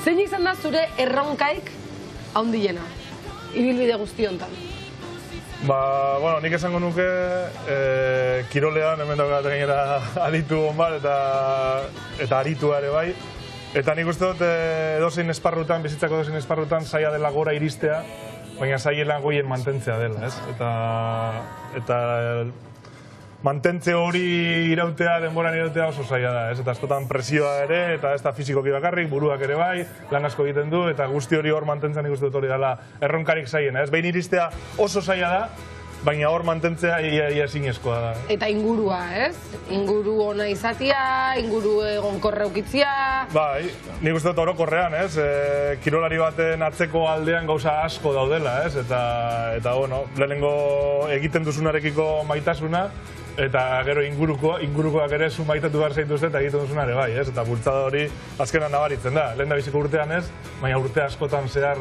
Zein izan da zure erronkaik handiena, ibilbide guzti hontan? Bueno, nik esango nuke kirolean hemen daukat gainera aditu honbat eta aritua ere bai. Eta nik uste dut edozein esparrutan, bizitzako edozein esparrutan zaila dela gora iristea, baina zaila goien mantentzea dela, ez? Eta mantentze hori irautea, denboran irautea oso zaila da, ez? Eta askotan presioa ere, eta ez da fizikoki bakarrik, buruak ere bai, lan asko egiten du, eta guzti hori hor mantentzen nik uste dut hori dela erronkarik zaiena, ez? Behin iristea oso zaila da, baina hor mantentzea ia ezinezkoa da. Eta ingurua, ez? Inguru ona izatea, inguru egonkorra ukitzia... Bai, nik uste dut orokorrean, ez? Kirolari baten atzeko aldean gauza asko daudela, ez? Eta, bueno, lehenengo egiten duzunarekiko maitasuna, eta gero ingurukoak ere zu maitatu behar zaituzte eta egiten duzunare bai, ez? Eta bultzada hori azkenan nabaritzen da. Lehen da biziko urtean ez, baina urte askotan zehar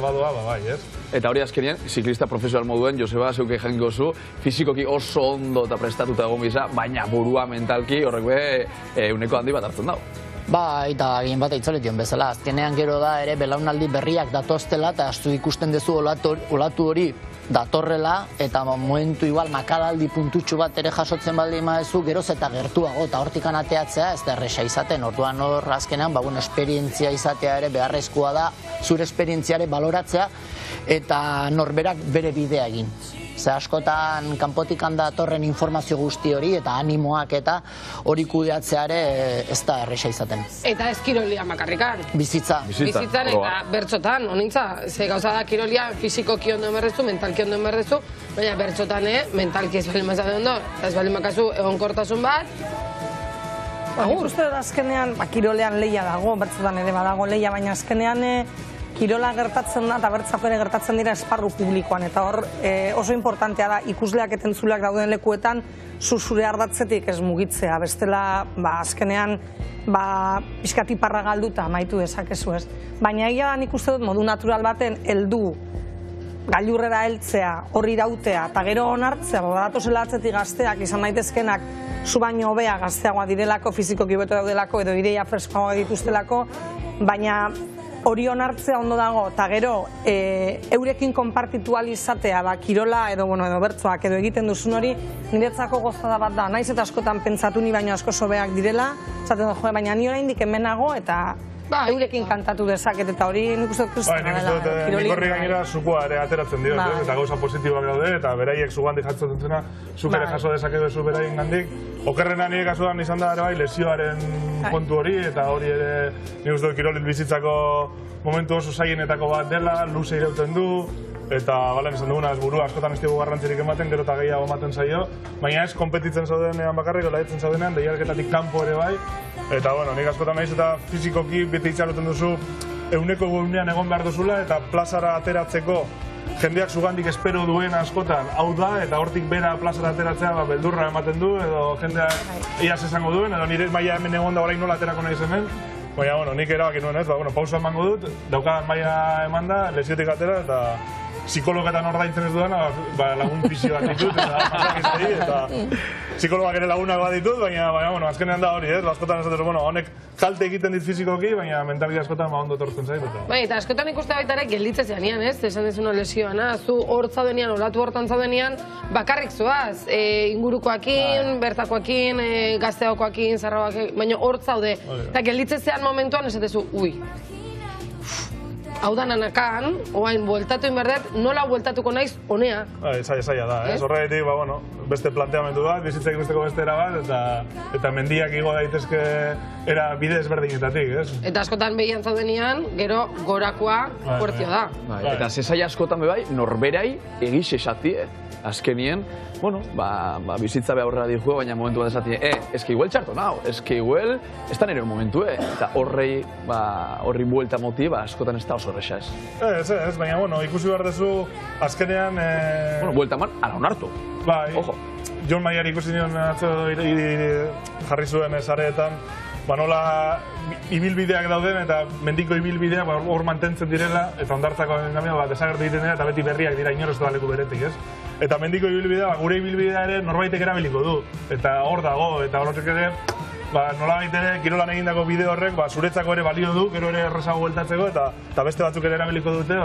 badoa, bai, ez? Eta hori azkenean, ziklista profesional moduen, Joseba, zeuke jango zu, fizikoki oso ondo eta prestatuta egon biza, baina burua mentalki horrek be uneko handi bat hartzen dago. Ba, eta egin bat eitzoletion bezala, azkenean gero da ere belaunaldi berriak datoztela eta zu ikusten duzu olatu hori datorrela eta momentu igual makadaldi puntutxu bat ere jasotzen baldin madezu geroz eta gertuago eta hortikan ateatzea ez da erresa izaten, orduan hor azkenean esperientzia izatea ere beharrezkoa da, zure esperientziare baloratzea eta norberak bere bidea egin. Ze askotan kanpotik datorren informazio guzti hori eta animoak eta hori kudeatzea ere ez da erresa izaten. Eta ez kirolia makarrikan. Bizitza. Bizitzan eta bertsotan, honintza. Ze gauza da kirolia fizikoki ondo emerrezu, mentalki ondo emerrezu, baina bertsotan mentalki ez baldin mazade ondo, eta ez baldin makazu egonkortasun bat. Nik uste dut azkenean, kirolean lehia dago, bertsotan ere badago lehia, baina azkenean kirola gertatzen da eta bertzako ere gertatzen dira esparru publikoan, eta hor oso importantea da ikusleak eta entzuleak dauden lekuetan zure ardatzetik ez mugitzea, bestela azkenean pixkat iparra galduta amaitu dezakezu ez. Baina egia da nik uste dut modu natural baten heldu gailurrera heltzea, horri irautea, eta gero onartzea, badatozela atzetik gazteak izan daitezkenak zu baino hobea gazteagoa direlako, fizikoki hobeto daudelako edo ideia freskoagoa dituztelako, baina hori onartzea ondo dago, eta gero eurekin konpartitualizatea, kirola edo bertsoak edo egiten duzun hori, niretzako gozada bat da, naiz eta askotan pentsatu ni baino asko sobeak direla, zaten da, baina ni oraindik hemenago eta eurekin kantatu dezaket, eta hori nik uste dut kristana dela. Nik horri gainera zukua ere ateratzen dio, eta gauza positiboak daude, eta beraiek zugandik jatzen dutzena, zuk ere jaso dezaketu zu beraien gandik. Okerrena nire kasuan izan da ere bai, lesioaren kontu hori, eta hori ere nik uste dut kirolit bizitzako momentu oso zaienetako bat dela, luze irauten du, eta balen esan duguna ez burua askotan ez dugu garrantzirik ematen, gero eta gehiago ematen zaio, baina ez kompetitzen zaudenean bakarrik, olaitzen zaudenean, deialketatik kanpo ere bai, eta nik askotan naiz eta fizikoki bete itxaroten duzu eguneko egunean egon behar duzula, eta plazara ateratzeko jendeak zugandik espero duen askotan hau da, eta hortik bera plazara ateratzea beldurra ematen du, edo jendeak iaz esango duen, edo nire maila hemen egon da orain nola aterako nahiz hemen, baina nik erabaki nuen ez, pausa emango dut, daukadan maila eman da, lesiotik atera, eta psikologetan ordaintzen ez duena, lagun fisioak ditut, eta psikologak ere lagunak bat ditut, baina azkenean da hori, askotan esaten, honek kalte egiten dit fizikoki, baina mentalki askotan ondo tortzen zait. Eta askotan ikuste baita ere gelditzen zenean, ez? Esan dezuna lesioana, zu hor zaudenean, olatu hortan zaudenean, bakarrik zoaz, ingurukoakin, bertakoakin, gazteakoakin, zarrabakin, baina hor zaude. Eta gelditzen zean momentuan esatezu, ui, hau da nanakan, oain bueltatu inberdet, nola bueltatuko naiz honea. Zaila da, ez? Horregatik, beste planteamendu bat, bizitzak ikusteko beste era bat, eta mendiak igo daitezke era bide ezberdinetatik, ez? Eta askotan behian zaudenean, gero gorakoa fuertio da. Eta zezai askotan bebai, norberai egiz esatie, azkenien, bizitza behar dihue, baina momentu bat esatie, eski igual txarto nao, eski igual, ez da nire momentu, eta horri buelta moti, askotan ez da oso horrexa ez. Ez, baina, ikusi behar dezu, azkenean... Buelta man, ala onartu. Bai, Jon Maiari ikusi nion jarri zuen zareetan, nola ibilbideak dauden eta mendiko ibilbideak hor mantentzen direla, eta ondartzako desagertu egiten dira, eta beti berriak dira inor ez da leku beretik, ez? Eta mendiko ibilbidea, gure ibilbidea ere norbaitek erabiliko du, eta hor dago, eta horretik ere nola ere kirolan egindako bideo horrek zuretzako ere balio du, gero ere errezago bueltatzeko, eta beste batzuk ere erabiliko dute,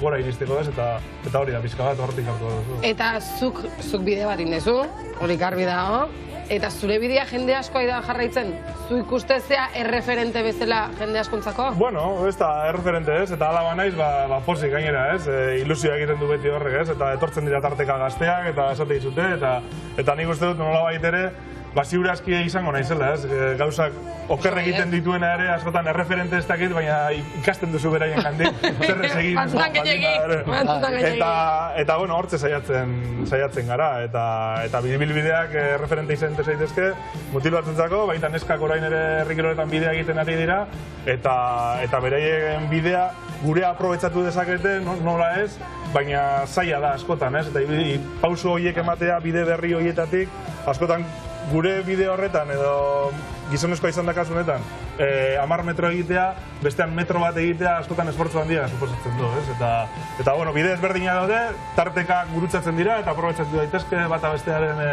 gora iristeko ez, eta hori da, pizka bat horretik hartu duzu. Eta zuk bideo bat indezu, hori garbi dago, eta zure bidea jende asko da jarraitzen? Zu ikustezea erreferente bezala jende askontzako? Bueno, ez da erreferente ez, eta ala banaiz, pozik gainera ez, ilusioa egiten du beti horrek ez, eta etortzen dira tarteka gazteak, eta esate dizute, eta nik uste dut nolabait ere, ziur aski izango naizela, ez? Gauzak oker egiten dituena ere, askotan erreferente ez dakit, baina ikasten duzu beraien gandik, zerrez egin. Batzutan gehiagik. Eta, bueno, hortze saiatzen gara, eta bideak erreferente izan zaitezke, mutil batzuentzako, baita neskak orain ere herrikiroletan bidea egiten ari dira, eta beraien bidea gure aprobetsatu dezakete, nola ez, baina zaila da askotan, ez? Eta pauso horiek ematea bide berri horietatik, askotan gure bideo horretan edo gizonezkoa izan da kasu honetan 10 metro egitea, bestean metro bat egitea askotan esfortzu handia suposatzen du, ez? Eta bueno, bide ezberdina daude, tarteka gurutzatzen dira eta aprobetxatu daitezke bata bestearen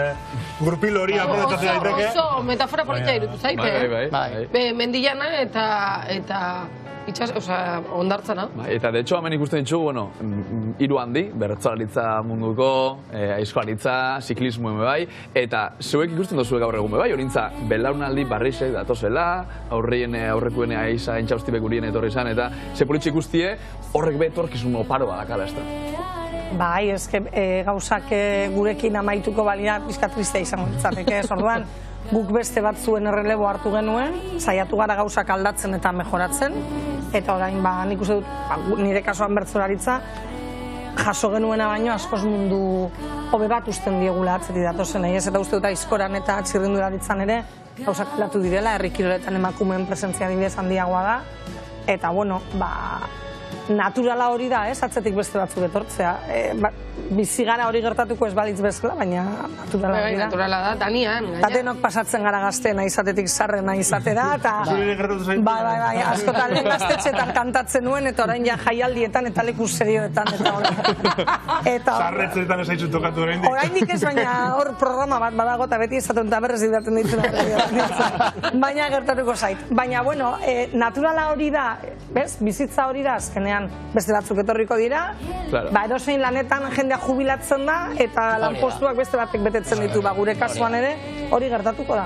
gurpil hori aprobetxatu daiteke. Oso metafora polita irutu zaite. Bai. Mendillana eta itxas, ondartzana. Eta de hecho hemen ikusten ditugu, bueno, 3 handi, bertsolaritza munduko, aizkolaritza, ziklismo bai, eta zeuek ikusten duzue gaur egun bai, horintza belaunaldi barrisek datozela, aurrekuen aiza entxaustibek urien etorri izan, eta ze politxe ikustie horrek betorkizun oparoa dakala, ez da? Bai, eske gauzak gurekin amaituko balina pizka tristea izango litzateke, ez orduan. Guk beste bat zuen errelebo hartu genuen, saiatu gara gauzak aldatzen eta mejoratzen, eta orain nik uste dut nire kasuan bertsolaritza jaso genuena baino askoz mundu hobe bat usten diegula atzetik datozen, ez eta uste dut aizkoran eta txirrindularitzan ere gauzak aldatu direla, herri kiroletan emakumeen presentzia adibidez handiagoa da, eta bueno, naturala hori da, ez, atzetik beste batzuk etortzea. Bizi gara hori gertatuko ez balitz bezala, baina naturala hori da. Naturala da, Danian. Denok pasatzen gara gazteena izatetik zarrena izatera, eta... Zure gertatu zaitu? Bai, askotan lehen gaztetxetan kantatzen nuen, eta orain ja jaialdietan eta leku serioetan, eta hori. Zarretzetan ez haitzu tokatu orain dik? Orain dik ez, baina hor programa bat badago, eta beti esaten eta berrez didaten ditzen. Baina gertatuko zait. Baina, bueno, naturala hori da, bizitza hori da azkenean beste batzuk etorriko dira, edozein lanetan jendea jubilatzen da eta lanpostuak beste batek betetzen ditu, gure kasuan ere hori gertatuko da.